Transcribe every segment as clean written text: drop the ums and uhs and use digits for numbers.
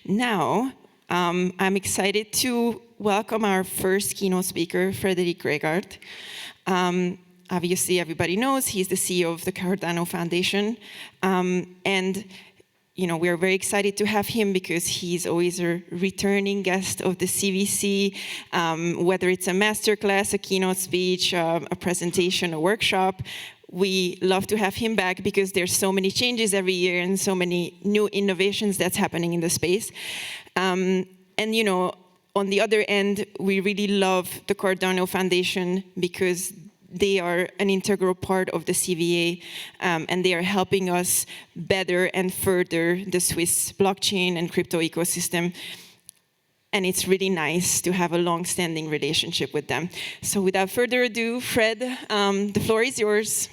Now, I'm excited to welcome our first keynote speaker, Frederik Gregaard. Obviously, everybody knows he's the CEO of the Cardano Foundation. And we're very excited to have him because he's always a returning guest of the CVC, whether it's a masterclass, a keynote speech, a presentation, a workshop. We love to have him back because there's so many changes every year and so many new innovations that's happening in the space. And on the other end, we really love the Cardano Foundation because they are an integral part of the CVA, and they are helping us better and further the Swiss blockchain and crypto ecosystem. And it's really nice to have a long-standing relationship with them. So without further ado, Fred, the floor is yours.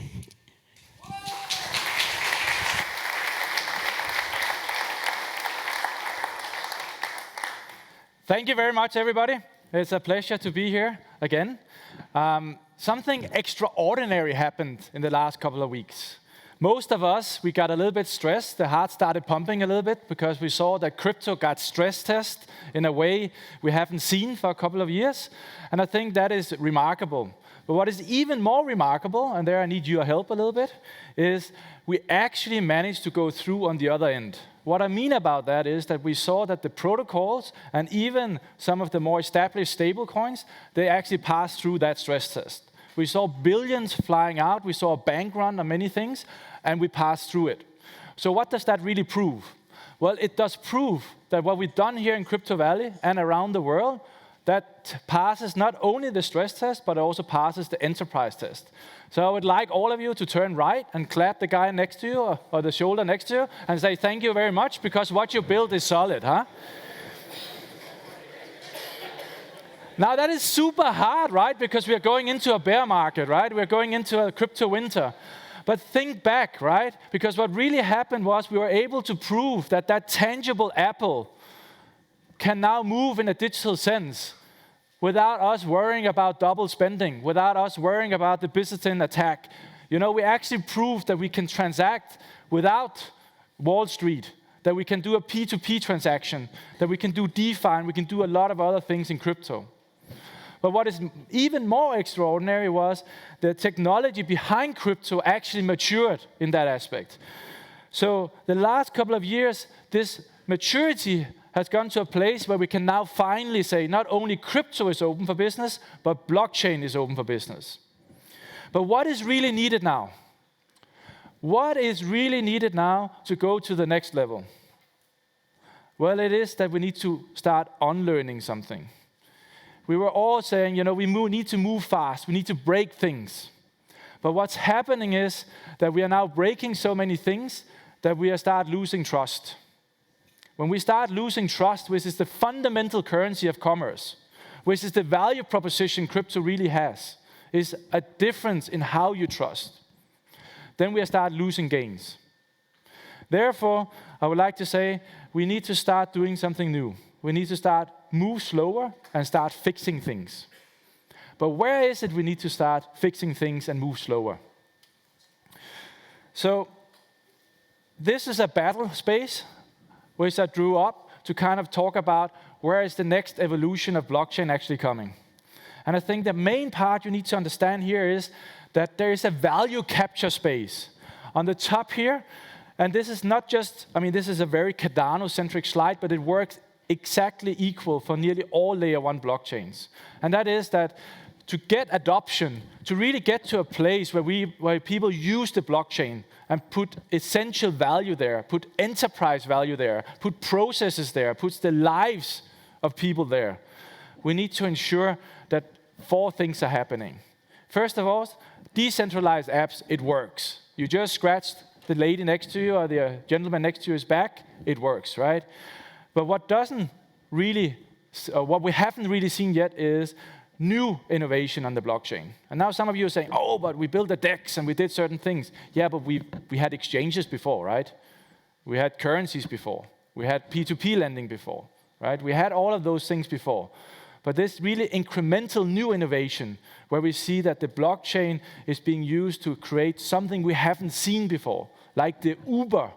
Thank you very much, everybody. It's a pleasure to be here again. Something extraordinary happened in the last couple of weeks. Most of us, we got a little bit stressed. The heart started pumping a little bit because we saw that crypto got stress tested in a way we haven't seen for a couple of years. And I think that is remarkable. But what is even more remarkable, and there I need your help a little bit, is we actually managed to go through on the other end. What I mean about that is that we saw that the protocols and even some of the more established stablecoins, they actually passed through that stress test. We saw billions flying out, we saw a bank run on many things, and we passed through it. So what does that really prove? Well, it does prove that what we've done here in Crypto Valley and around the world, that passes not only the stress test, but also passes the enterprise test. So I would like all of you to turn right and clap the guy next to you or the shoulder next to you and say thank you very much because what you built is solid, huh? Now that is super hard, right? Because we are going into a bear market, right? We're going into a crypto winter. But think back, right? Because what really happened was we were able to prove that that tangible apple can now move in a digital sense without us worrying about double spending, without us worrying about the Byzantine attack. We actually proved that we can transact without Wall Street, that we can do a P2P transaction, that we can do DeFi, and we can do a lot of other things in crypto. But what is even more extraordinary was the technology behind crypto actually matured in that aspect. So the last couple of years, this maturity has gone to a place where we can now finally say not only crypto is open for business, but blockchain is open for business. But what is really needed now? What is really needed now to go to the next level? Well, it is that we need to start unlearning something. We were all saying, we need to move fast, we need to break things. But what's happening is that we are now breaking so many things that we start losing trust. When we start losing trust, which is the fundamental currency of commerce, which is the value proposition crypto really has, is a difference in how you trust, then we start losing gains. Therefore, I would like to say we need to start doing something new. We need to move slower and start fixing things. But where is it we need to start fixing things and move slower? So this is a battle space which I drew up to kind of talk about where is the next evolution of blockchain actually coming. And I think the main part you need to understand here is that there is a value capture space. On the top here, and this is not just, this is a very Cardano-centric slide, but it works exactly equal for nearly all layer 1 blockchains. And that is that to get adoption, to really get to a place where people use the blockchain and put essential value there, put enterprise value there, put processes there, puts the lives of people there, we need to ensure that 4 things are happening. First of all, decentralized apps, it works. You just scratched the lady next to you or the gentleman next to you is back, it works, right? But what we haven't really seen yet is new innovation on the blockchain. And now some of you are saying, oh, but we built a DEX and we did certain things. Yeah, but we had exchanges before, right? We had currencies before. We had P2P lending before, right? We had all of those things before. But this really incremental new innovation where we see that the blockchain is being used to create something we haven't seen before, like the Uber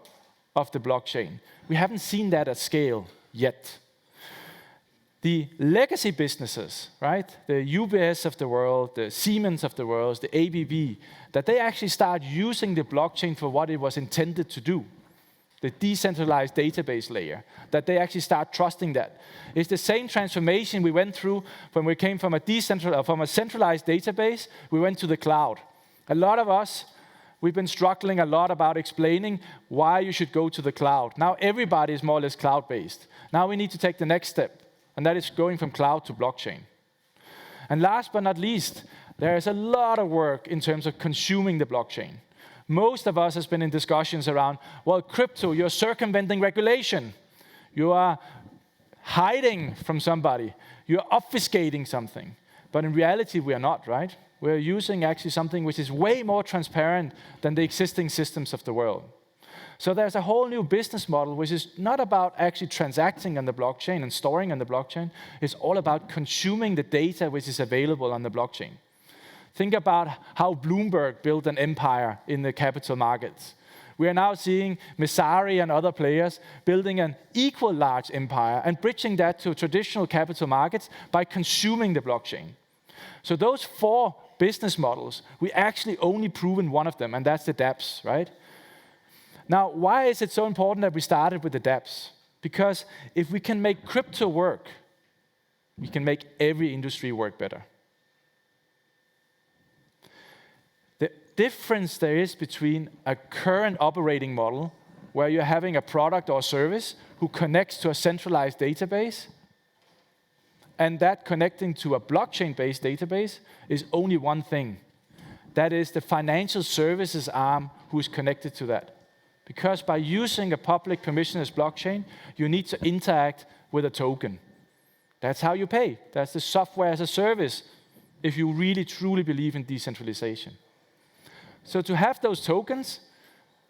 of the blockchain. We haven't seen that at scale yet. The legacy businesses, right, the UBS of the world, the Siemens of the world, the ABB, that they actually start using the blockchain for what it was intended to do, the decentralized database layer, that they actually start trusting that. It's the same transformation we went through when we came from a centralized database, we went to the cloud. A lot of us, we've been struggling a lot about explaining why you should go to the cloud. Now everybody is more or less cloud-based. Now we need to take the next step, and that is going from cloud to blockchain. And last but not least, there is a lot of work in terms of consuming the blockchain. Most of us has been in discussions around, well, crypto, you're circumventing regulation. You are hiding from somebody. You're obfuscating something. But in reality, we are not, right? We're using actually something which is way more transparent than the existing systems of the world. So there's a whole new business model which is not about actually transacting on the blockchain and storing on the blockchain. It's all about consuming the data which is available on the blockchain. Think about how Bloomberg built an empire in the capital markets. We are now seeing Messari and other players building an equal large empire and bridging that to traditional capital markets by consuming the blockchain. So those 4 business models, we actually only proven one of them, and that's the dApps, right? Now, why is it so important that we started with the dApps? Because if we can make crypto work, we can make every industry work better. The difference there is between a current operating model, where you're having a product or service who connects to a centralized database, and that connecting to a blockchain-based database is only one thing. That is the financial services arm who is connected to that. Because by using a public permissionless blockchain, you need to interact with a token. That's how you pay. That's the software as a service, if you really truly believe in decentralization. So to have those tokens,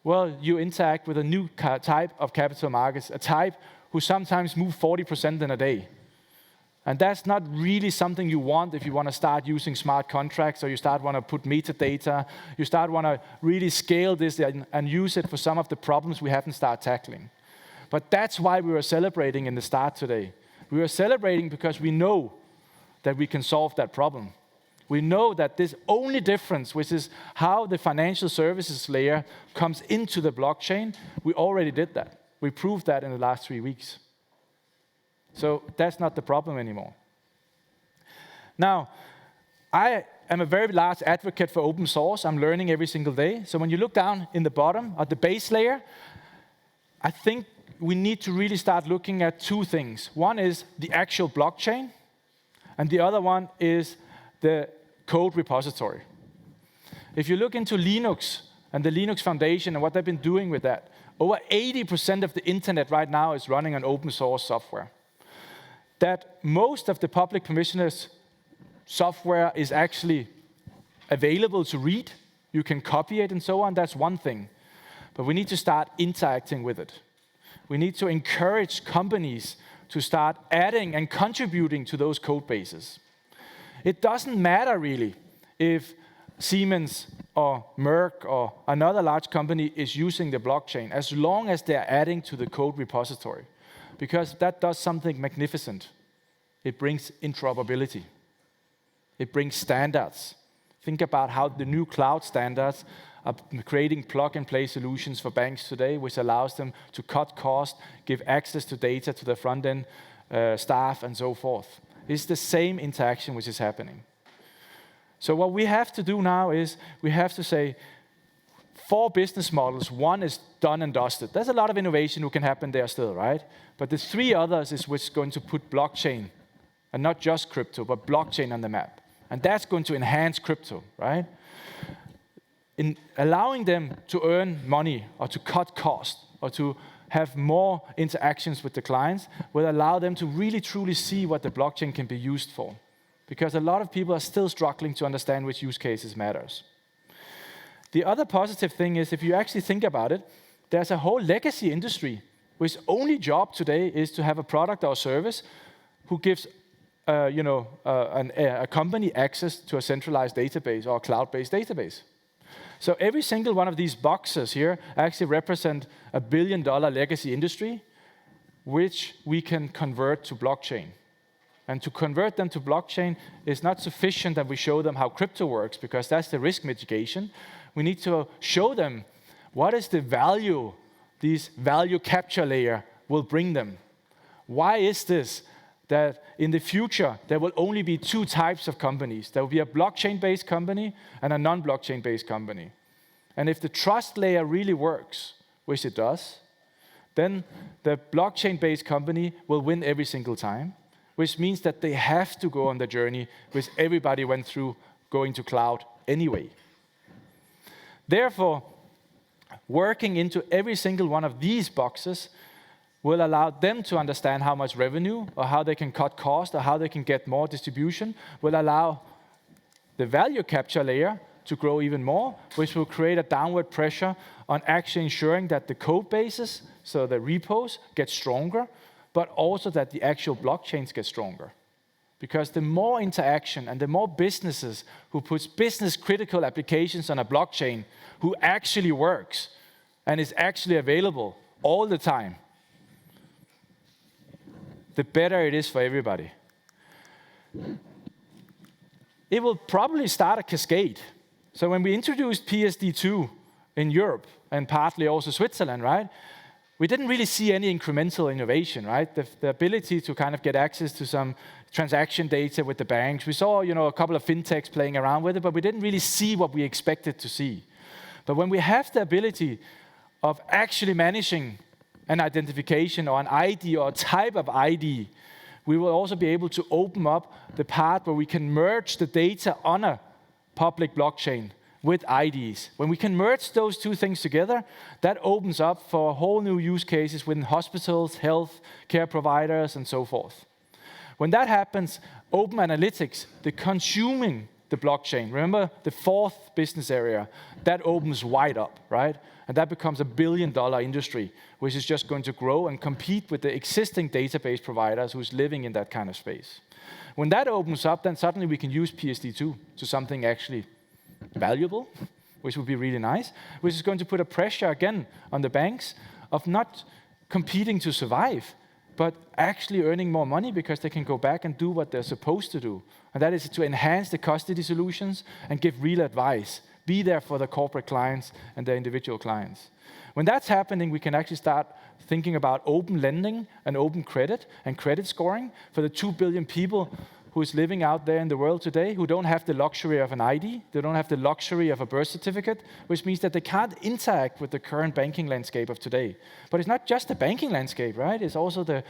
well, you interact with a new type of capital markets, a type who sometimes move 40% in a day. And that's not really something you want if you want to start using smart contracts, or you want to put metadata, you want to really scale this and use it for some of the problems we haven't started tackling. But that's why we were celebrating in the start today. We were celebrating because we know that we can solve that problem. We know that this only difference, which is how the financial services layer comes into the blockchain, we already did that. We proved that in the last 3 weeks. So that's not the problem anymore. Now, I am a very large advocate for open source. I'm learning every single day. So when you look down in the bottom at the base layer, I think we need to really start looking at 2 things. One is the actual blockchain, and the other one is the code repository. If you look into Linux and the Linux Foundation and what they've been doing with that, over 80% of the internet right now is running on open source software. That most of the public permissionless software is actually available to read. You can copy it and so on. That's one thing. But we need to start interacting with it. We need to encourage companies to start adding and contributing to those code bases. It doesn't matter really if Siemens or Merck or another large company is using the blockchain, as long as they're adding to the code repository. Because that does something magnificent. It brings interoperability. It brings standards. Think about how the new cloud standards are creating plug-and-play solutions for banks today, which allows them to cut costs, give access to data to the front-end staff, and so forth. It's the same interaction which is happening. So what we have to do now is we have to say, 4 business models, 1 is done and dusted. There's a lot of innovation who can happen there still, right? But the 3 others is what's going to put blockchain, and not just crypto, but blockchain on the map. And that's going to enhance crypto, right? In allowing them to earn money or to cut costs or to have more interactions with the clients will allow them to really truly see what the blockchain can be used for. Because a lot of people are still struggling to understand which use cases matters. The other positive thing is, if you actually think about it, there's a whole legacy industry whose only job today is to have a product or service who gives a company access to a centralized database or a cloud-based database. So every single one of these boxes here actually represent $1 billion legacy industry. which we can convert to blockchain. And to convert them to blockchain is not sufficient that we show them how crypto works, because that's the risk mitigation. We need to show them what is the value this value capture layer will bring them. Why is this that in the future there will only be two types of companies? There will be a blockchain-based company and a non-blockchain-based company. And if the trust layer really works, which it does, then the blockchain-based company will win every single time, which means that they have to go on the journey which everybody went through going to cloud anyway. Therefore, working into every single one of these boxes will allow them to understand how much revenue, or how they can cut cost, or how they can get more distribution, will allow the value capture layer to grow even more, which will create a downward pressure on actually ensuring that the code bases, so the repos, get stronger, but also that the actual blockchains get stronger. Because the more interaction and the more businesses who puts business-critical applications on a blockchain who actually works and is actually available all the time, the better it is for everybody. It will probably start a cascade. So when we introduced PSD2 in Europe, and partly also Switzerland, right, we didn't really see any incremental innovation, right? The ability to kind of get access to some transaction data with the banks. We saw, a couple of fintechs playing around with it, but we didn't really see what we expected to see. But when we have the ability of actually managing an identification or an ID or a type of ID, we will also be able to open up the part where we can merge the data on a public blockchain with IDs. When we can merge those two things together, that opens up for whole new use cases within hospitals, health care providers, and so forth. When that happens, open analytics, the consuming the blockchain, remember the fourth business area, that opens wide up, right? And that becomes $1 billion industry, which is just going to grow and compete with the existing database providers who's living in that kind of space. When that opens up, then suddenly we can use PSD2 to something actually valuable, which would be really nice, which is going to put a pressure again on the banks of not competing to survive, but actually earning more money because they can go back and do what they're supposed to do. And that is to enhance the custody solutions and give real advice. Be there for the corporate clients and their individual clients. When that's happening, we can actually start thinking about open lending and open credit and credit scoring for the 2 billion people who is living out there in the world today, who don't have the luxury of an ID, they don't have the luxury of a birth certificate, which means that they can't interact with the current banking landscape of today. But it's not just the banking landscape, right? It's also the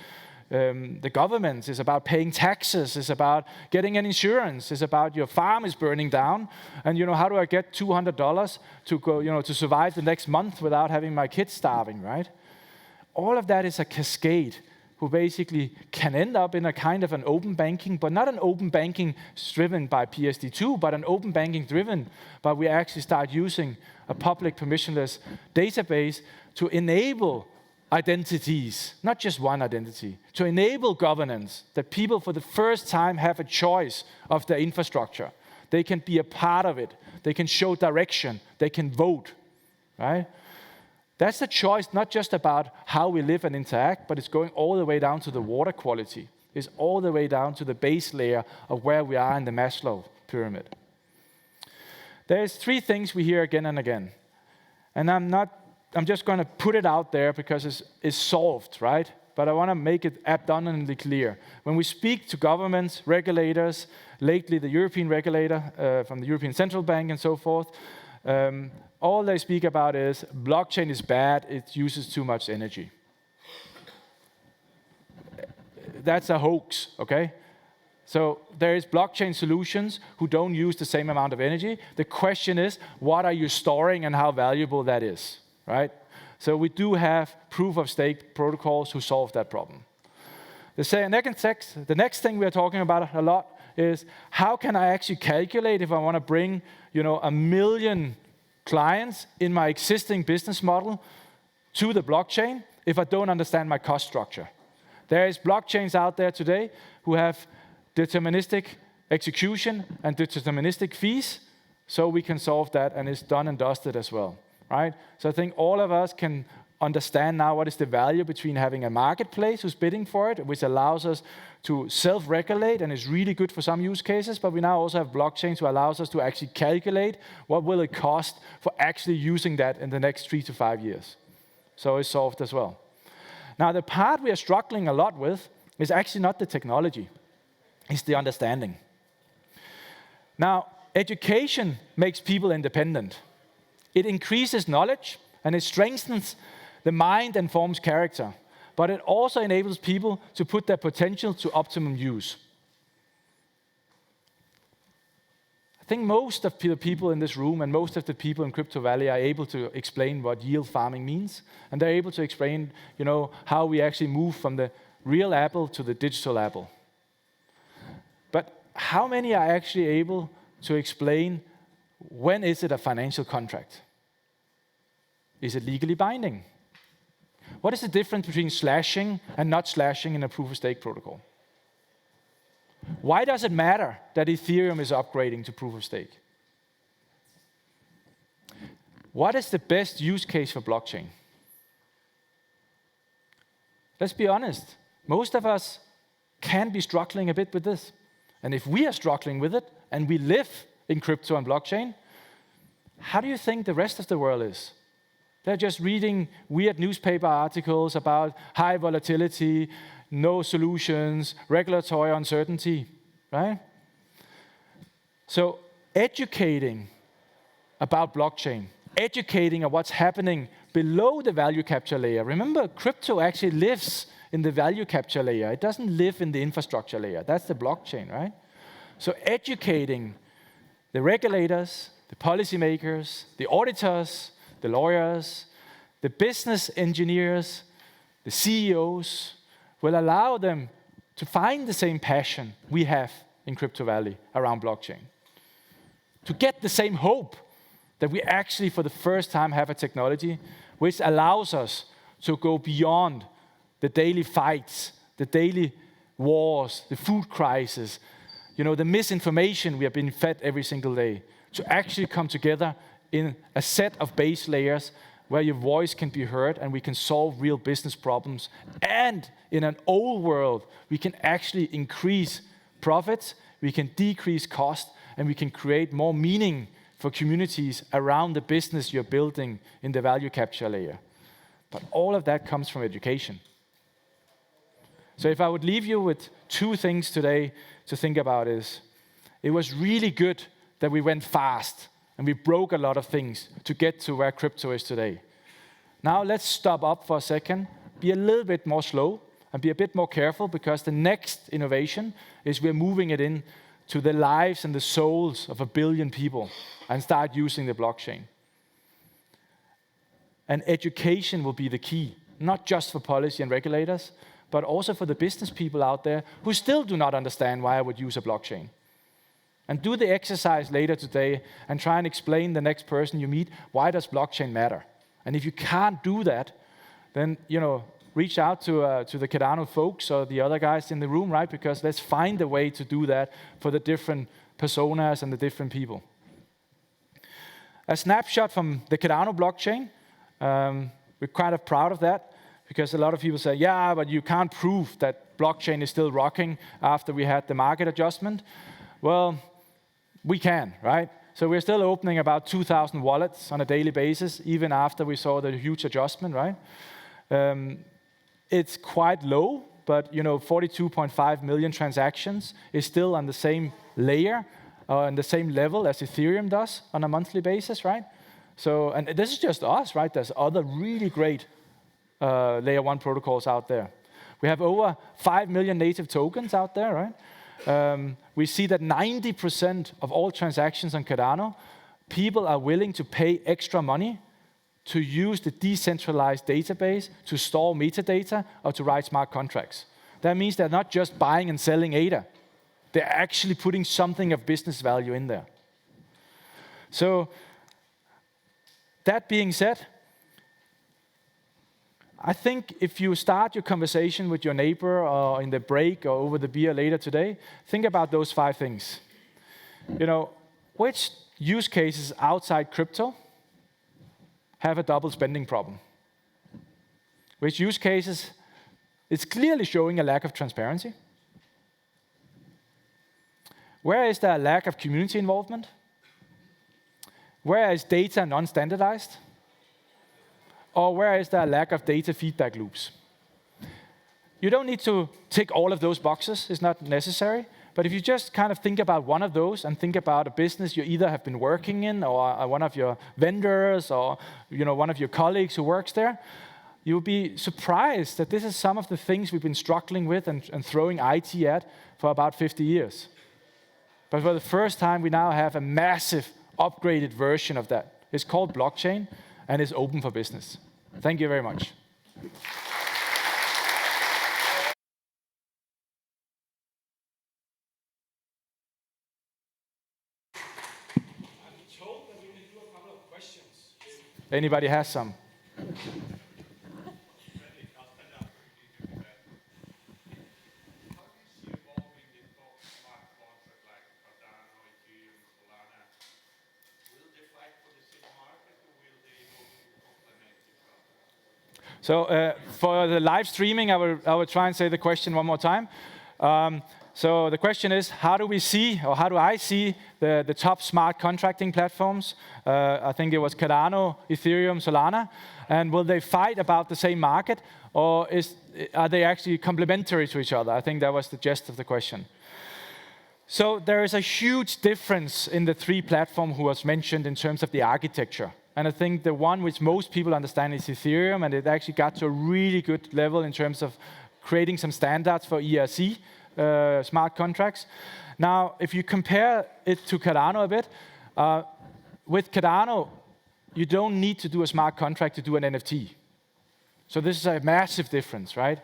government, it's about paying taxes, it's about getting an insurance, it's about your farm is burning down, and how do I get $200 to go, to survive the next month without having my kids starving, right? All of that is a cascade who basically can end up in a kind of an open banking, but not an open banking driven by PSD2, but an open banking driven by we actually start using a public permissionless database to enable identities, not just one identity, to enable governance, that people for the first time have a choice of their infrastructure. They can be a part of it. They can show direction. They can vote, right? That's the choice, not just about how we live and interact, but it's going all the way down to the water quality. It's all the way down to the base layer of where we are in the Maslow pyramid. There's 3 things we hear again and again. And I'm just going to put it out there because it's solved, right? But I want to make it abundantly clear. When we speak to governments, regulators, lately the European regulator from the European Central Bank and so forth, all they speak about is blockchain is bad, it uses too much energy. That's a hoax, okay? So there is blockchain solutions who don't use the same amount of energy. The question is, what are you storing and how valuable that is, right? So we do have proof-of-stake protocols who solve that problem. The next thing we're talking about a lot is how can I actually calculate if I want to bring 1 million clients in my existing business model to the blockchain if I don't understand my cost structure. There is blockchains out there today who have deterministic execution and deterministic fees, so we can solve that, and it's done and dusted as well, right? So I think all of us can understand now what is the value between having a marketplace who's bidding for it, which allows us to self-regulate and is really good for some use cases, but we now also have blockchains who allows us to actually calculate what will it cost for actually using that in the next 3 to 5 years. So it's solved as well. Now, the part we are struggling a lot with is actually not the technology, it's the understanding. Now, education makes people independent. It increases knowledge, and it strengthens the mind and forms character. But it also enables people to put their potential to optimum use. I think most of the people in this room and most of the people in Crypto Valley are able to explain what yield farming means. And they're able to explain, how we actually move from the real apple to the digital apple. But how many are actually able to explain when is it a financial contract? Is it legally binding? What is the difference between slashing and not slashing in a proof-of-stake protocol? Why does it matter that Ethereum is upgrading to proof-of-stake? What is the best use case for blockchain? Let's be honest. Most of us can be struggling a bit with this. And if we are struggling with it, and we live in crypto and blockchain, how do you think the rest of the world is? They're just reading weird newspaper articles about high volatility, no solutions, regulatory uncertainty, right? So educating about blockchain, educating on what's happening below the value capture layer. Remember, crypto actually lives in the value capture layer. It doesn't live in the infrastructure layer. That's the blockchain, right? So educating the regulators, the policymakers, the auditors, the lawyers, the business engineers, the CEOs, will allow them to find the same passion we have in Crypto Valley around blockchain. To get the same hope that we actually, for the first time, have a technology which allows us to go beyond the daily fights, the daily wars, the food crisis, the misinformation we have been fed every single day, to actually come together in a set of base layers where your voice can be heard and we can solve real business problems. And in an old world, we can actually increase profits, we can decrease cost, and we can create more meaning for communities around the business you're building in the value capture layer. But all of that comes from education. So if I would leave you with 2 things today to think about is, it was really good that we went fast and we broke a lot of things to get to where crypto is today. Now let's stop up for a second, be a little bit more slow and be a bit more careful, because the next innovation is we're moving it in to the lives and the souls of 1 billion people and start using the blockchain. And education will be the key, not just for policy and regulators, but also for the business people out there who still do not understand why I would use a blockchain. And do the exercise later today and try and explain the next person you meet, why does blockchain matter? And if you can't do that, then reach out to the Cardano folks or the other guys in the room, right? Because let's find a way to do that for the different personas and the different people. A snapshot from the Cardano blockchain. We're kind of proud of that, because a lot of people say, yeah, but you can't prove that blockchain is still rocking after we had the market adjustment. Well, we can, right? So we're still opening about 2,000 wallets on a daily basis, even after we saw the huge adjustment, right? It's quite low, but 42.5 million transactions is still on the same layer, on the same level as Ethereum does on a monthly basis, right? So, and this is just us, right? There's other really great layer 1 protocols out there. We have over 5 million native tokens out there, right? We see that 90% of all transactions on Cardano, people are willing to pay extra money to use the decentralized database to store metadata or to write smart contracts. That means they're not just buying and selling ADA. They're actually putting something of business value in there. So, that being said, I think if you start your conversation with your neighbor or in the break or over the beer later today, think about those 5 things. Which use cases outside crypto have a double spending problem? Which use cases? It's clearly showing a lack of transparency. Where is there a lack of community involvement? Where is data non-standardized? Or where is there a lack of data feedback loops? You don't need to tick all of those boxes, it's not necessary. But if you just kind of think about one of those and think about a business you either have been working in or one of your vendors or one of your colleagues who works there, you'll be surprised that this is some of the things we've been struggling with and throwing IT at for about 50 years. But for the first time, we now have a massive upgraded version of that. It's called blockchain, and it's open for business. Thank you very much. I'm told that we can do a couple of questions. If anybody has some. So for the live streaming, I will try and say the question one more time. So the question is, how do we see, or how do I see the top smart contracting platforms? I think it was Cardano, Ethereum, Solana. And will they fight about the same market, or are they actually complementary to each other? I think that was the gist of the question. So there is a huge difference in the three platforms who was mentioned in terms of the architecture. And I think the one which most people understand is Ethereum, and it actually got to a really good level in terms of creating some standards for ERC, smart contracts. Now, if you compare it to Cardano a bit, with Cardano, you don't need to do a smart contract to do an NFT. So this is a massive difference, right?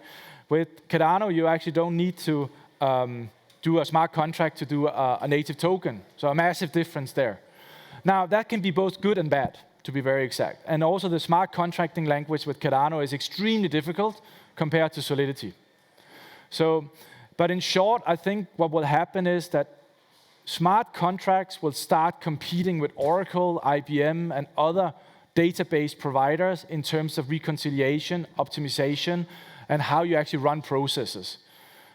With Cardano, you actually don't need to do a smart contract to do a native token. So a massive difference there. Now, that can be both good and bad, to be very exact. And also the smart contracting language with Cardano is extremely difficult compared to Solidity. So, but in short, I think what will happen is that smart contracts will start competing with Oracle, IBM, and other database providers in terms of reconciliation, optimization, and how you actually run processes.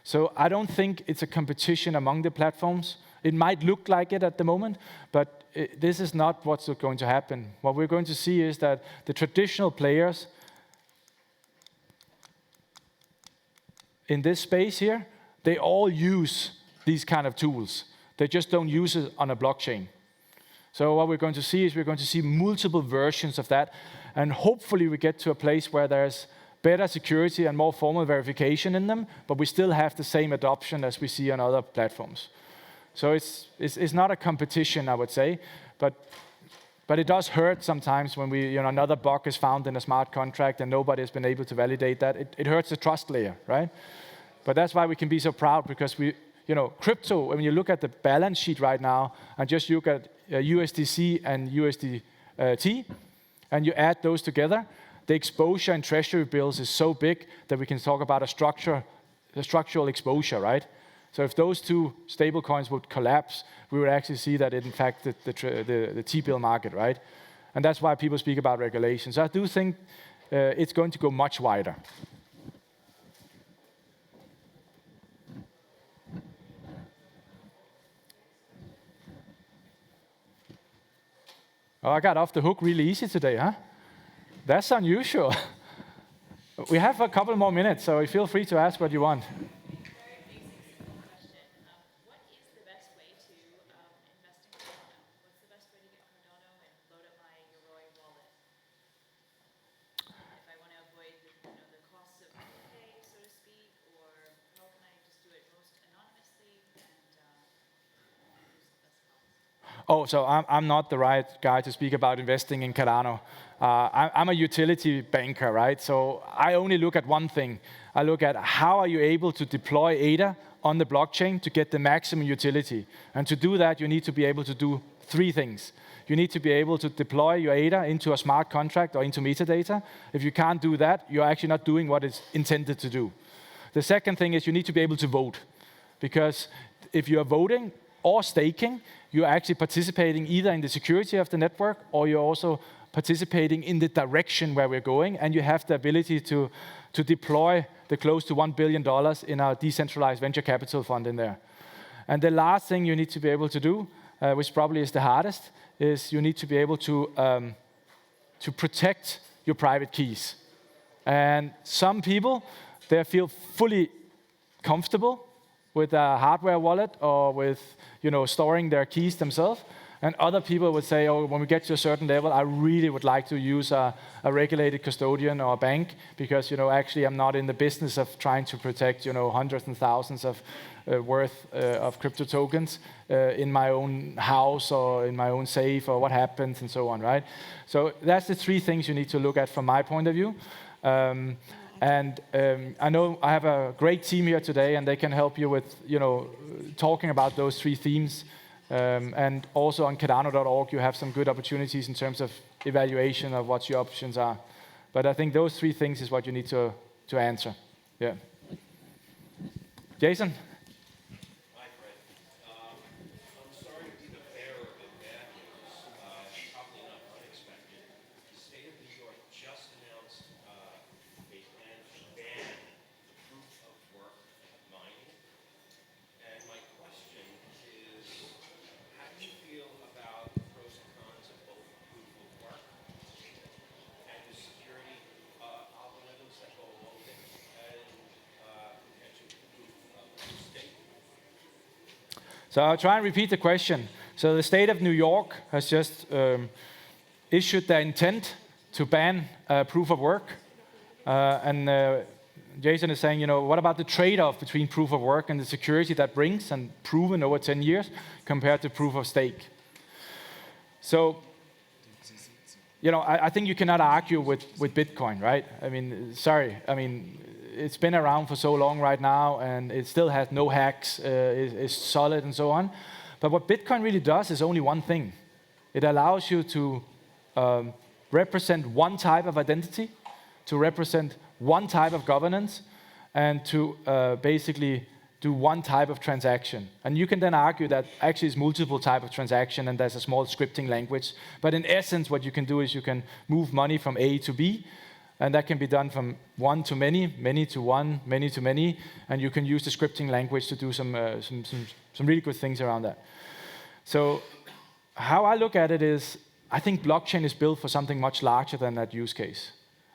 So I don't think it's a competition among the platforms. It might look like it at the moment, but this is not what's going to happen. What we're going to see is that the traditional players in this space here, they all use these kind of tools. They just don't use it on a blockchain. So what we're going to see is we're going to see multiple versions of that, and hopefully we get to a place where there's better security and more formal verification in them, but we still have the same adoption as we see on other platforms. So it's not a competition, I would say, but it does hurt sometimes when another bug is found in a smart contract and nobody has been able to validate that. It hurts the trust layer, right? But that's why we can be so proud, because crypto, when you look at the balance sheet right now and just look at USDC and USDT, and you add those together, the exposure in treasury bills is so big that we can talk about a structural exposure, right? So if those two stable coins would collapse, we would actually see that it impacted the T-bill market, right? And that's why people speak about regulations. So I do think it's going to go much wider. Oh, I got off the hook really easy today, huh? That's unusual. We have a couple more minutes, so feel free to ask what you want. Oh, so I'm not the right guy to speak about investing in Cardano. I'm a utility banker, right? So I only look at one thing. I look at how are you able to deploy ADA on the blockchain to get the maximum utility. And to do that, you need to be able to do three things. You need to be able to deploy your ADA into a smart contract or into metadata. If you can't do that, you're actually not doing what it's intended to do. The second thing is you need to be able to vote. Because if you are voting or staking, you're actually participating either in the security of the network or you're also participating in the direction where we're going, and you have the ability to deploy the close to $1 billion in our decentralized venture capital fund in there. And the last thing you need to be able to do, which probably is the hardest, is you need to be able to protect your private keys. And some people, they feel fully comfortable with a hardware wallet or with storing their keys themselves. And other people would say, oh, when we get to a certain level, I really would like to use a regulated custodian or a bank because, actually I'm not in the business of trying to protect, hundreds and thousands of worth of crypto tokens in my own house or in my own safe or what happens and so on, right? So that's the three things you need to look at from my point of view. I know I have a great team here today, and they can help you with, talking about those three themes. And also on Cardano.org, you have some good opportunities in terms of evaluation of what your options are. But I think those three things is what you need to answer. Yeah. Jason? Hi, Fred. I'm sorry to be the bearer of bad news. Probably not unexpected. The state of New York just announced a plan to ban proof of work mining. And my question is, how do you feel about the pros and cons of both proof of work and the security algorithms that go along with it and potential proof of stake? So I'll try and repeat the question. So the state of New York has just issued their intent to ban proof of work. Jason is saying, what about the trade-off between proof of work and the security that brings and proven over 10 years compared to proof of stake? So, I think you cannot argue with Bitcoin, right? I mean, sorry. I mean, it's been around for so long right now, and it still has no hacks, is solid and so on. But what Bitcoin really does is only one thing. It allows you to represent one type of identity, to represent one type of governance, and to basically do one type of transaction. And you can then argue that actually it's multiple type of transaction and there's a small scripting language. But in essence, what you can do is you can move money from A to B, and that can be done from one to many, many to one, many to many, and you can use the scripting language to do some really good things around that. So how I look at it is, I think blockchain is built for something much larger than that use case.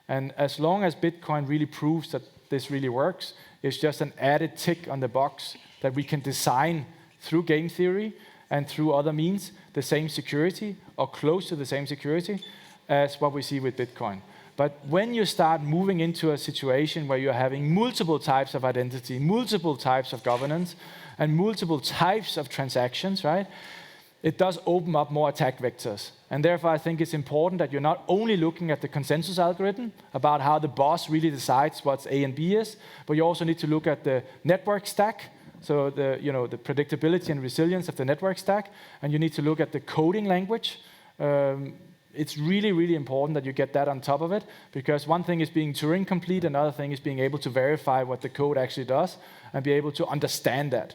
And as long as Bitcoin really proves that this really works, it's just an added tick on the box that we can design through game theory and through other means the same security or close to the same security as what we see with Bitcoin. But when you start moving into a situation where you're having multiple types of identity, multiple types of governance, and multiple types of transactions, right? It does open up more attack vectors. And therefore, I think it's important that you're not only looking at the consensus algorithm about how the boss really decides what A and B is, but you also need to look at the network stack, so the predictability and resilience of the network stack, and you need to look at the coding language. It's really, really important that you get that on top of it, because one thing is being Turing complete, another thing is being able to verify what the code actually does and be able to understand that.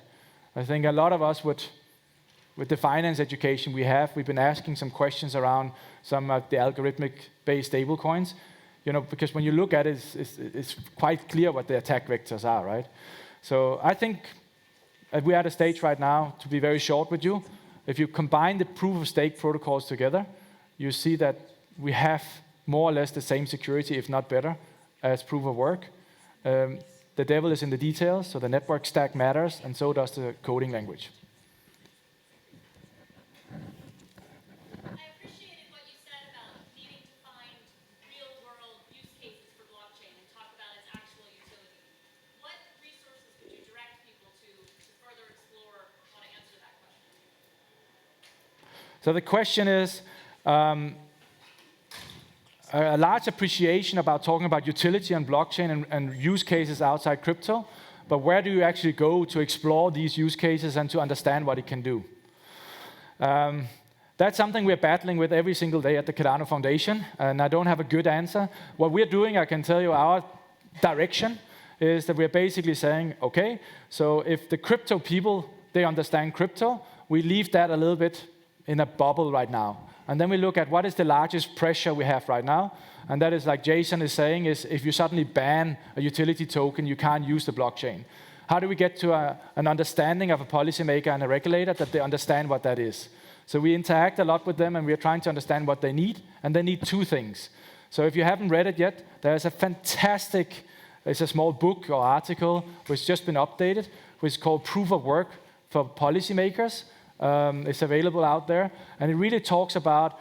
I think a lot of us with the finance education we've been asking some questions around some of the algorithmic-based stablecoins, because when you look at it, it's quite clear what the attack vectors are, right? So I think we're at a stage right now, to be very short with you, if you combine the proof-of-stake protocols together, you see that we have more or less the same security, if not better, as proof of work. The devil is in the details, so the network stack matters, and so does the coding language. I appreciated what you said about needing to find real-world use cases for blockchain and talk about its actual utility. What resources would you direct people to further explore how to answer that question? So the question is, a large appreciation about talking about utility on blockchain and use cases outside crypto, but where do you actually go to explore these use cases and to understand what it can do? That's something we're battling with every single day at the Cardano Foundation, and I don't have a good answer. What we're doing, I can tell you our direction is that we're basically saying, okay, so if the crypto people, they understand crypto, we leave that a little bit in a bubble right now. And then we look at what is the largest pressure we have right now. And that is, like Jason is saying, is if you suddenly ban a utility token, you can't use the blockchain. How do we get to an understanding of a policymaker and a regulator that they understand what that is? So we interact a lot with them, and we are trying to understand what they need. And they need two things. So if you haven't read it yet, there's a fantastic, it's a small book or article which has just been updated, which is called Proof of Work for Policymakers. It's available out there. And it really talks about,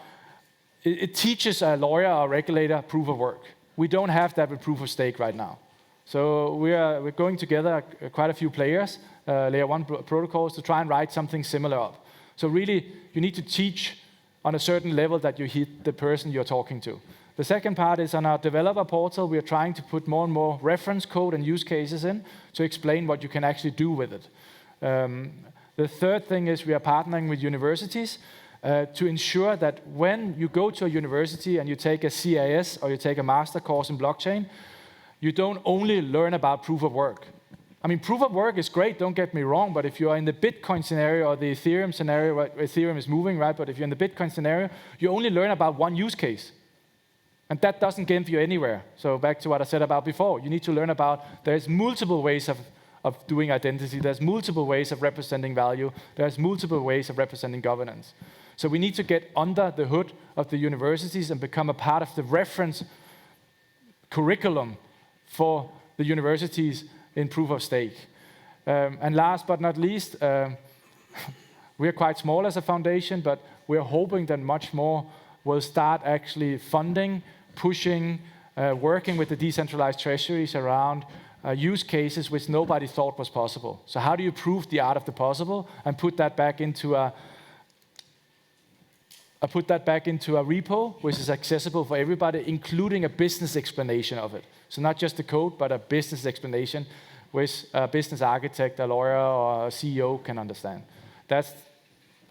it teaches a lawyer or regulator proof of work. We don't have that with proof of stake right now. So we're going together, quite a few players, layer 1 protocols, to try and write something similar up. So really, you need to teach on a certain level that you hit the person you're talking to. The second part is on our developer portal. We are trying to put more and more reference code and use cases in to explain what you can actually do with it. The third thing is we are partnering with universities to ensure that when you go to a university and you take a CIS or you take a master course in blockchain, you don't only learn about proof of work. I mean, proof of work is great, don't get me wrong, but if you are in the Bitcoin scenario or the Ethereum scenario, where Ethereum is moving, right? But if you're in the Bitcoin scenario, you only learn about one use case. And that doesn't get you anywhere. So back to what I said about before, you need to learn about there's multiple ways of doing identity, there's multiple ways of representing value, there's multiple ways of representing governance. So we need to get under the hood of the universities and become a part of the reference curriculum for the universities in proof of stake. And last but not least, we're quite small as a foundation, but we're hoping that much more will start actually funding, pushing, working with the decentralized treasuries around use cases which nobody thought was possible. So how do you prove the art of the possible and put that back into a repo which is accessible for everybody, including a business explanation of it. So not just the code, but a business explanation which a business architect, a lawyer, or a CEO can understand. That's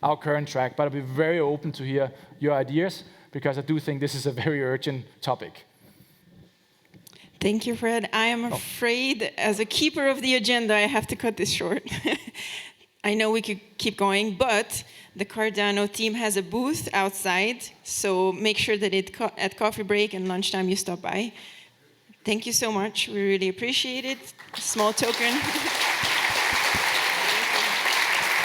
our current track, but I'll be very open to hear your ideas because I do think this is a very urgent topic. Thank you, Fred. I am afraid, as a keeper of the agenda, I have to cut this short. I know we could keep going, but the Cardano team has a booth outside, so make sure that at coffee break and lunchtime you stop by. Thank you so much. We really appreciate it. Small token.